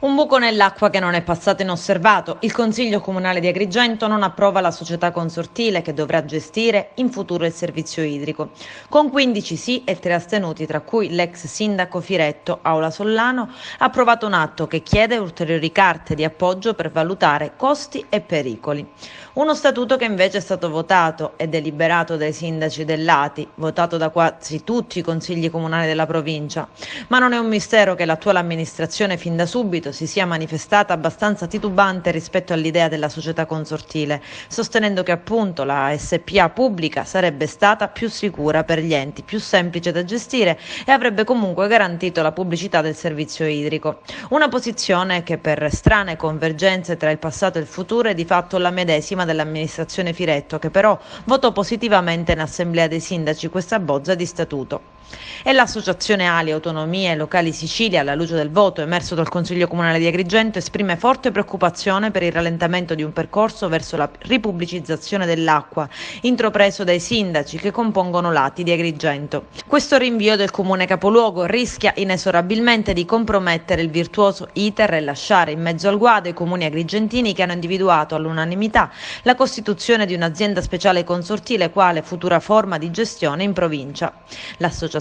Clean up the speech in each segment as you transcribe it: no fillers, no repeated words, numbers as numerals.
Un buco nell'acqua che non è passato inosservato. Il Consiglio Comunale di Agrigento non approva la società consortile che dovrà gestire in futuro il servizio idrico. Con 15 sì e 3 astenuti, tra cui l'ex sindaco Firetto, Aula Sollano, ha approvato un atto che chiede ulteriori carte di appoggio per valutare costi e pericoli. Uno statuto che invece è stato votato e deliberato dai sindaci del Lati, votato da quasi tutti i consigli comunali della provincia. Ma non è un mistero che l'attuale amministrazione fin da subito si sia manifestata abbastanza titubante rispetto all'idea della società consortile, sostenendo che appunto la SPA pubblica sarebbe stata più sicura per gli enti, più semplice da gestire e avrebbe comunque garantito la pubblicità del servizio idrico. Una posizione che per strane convergenze tra il passato e il futuro è di fatto la medesima dell'amministrazione Firetto, che però votò positivamente in assemblea dei sindaci questa bozza di statuto. E l'associazione Ali Autonomie Locali Sicilia, alla luce del voto emerso dal Consiglio Comunale di Agrigento, esprime forte preoccupazione per il rallentamento di un percorso verso la ripubblicizzazione dell'acqua, intrapreso dai sindaci che compongono l'ATI di Agrigento. Questo rinvio del comune capoluogo rischia inesorabilmente di compromettere il virtuoso iter e lasciare in mezzo al guado i comuni agrigentini che hanno individuato all'unanimità la costituzione di un'azienda speciale consortile quale futura forma di gestione in provincia. L'associazione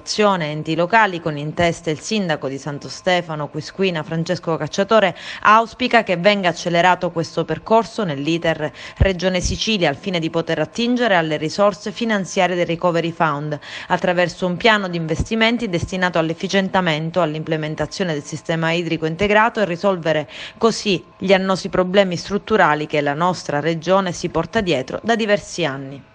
Enti Locali, con in testa il sindaco di Santo Stefano Quisquina Francesco Cacciatore, auspica che venga accelerato questo percorso nell'iter Regione Sicilia al fine di poter attingere alle risorse finanziarie del Recovery Fund attraverso un piano di investimenti destinato all'efficientamento, all'implementazione del sistema idrico integrato e risolvere così gli annosi problemi strutturali che la nostra regione si porta dietro da diversi anni.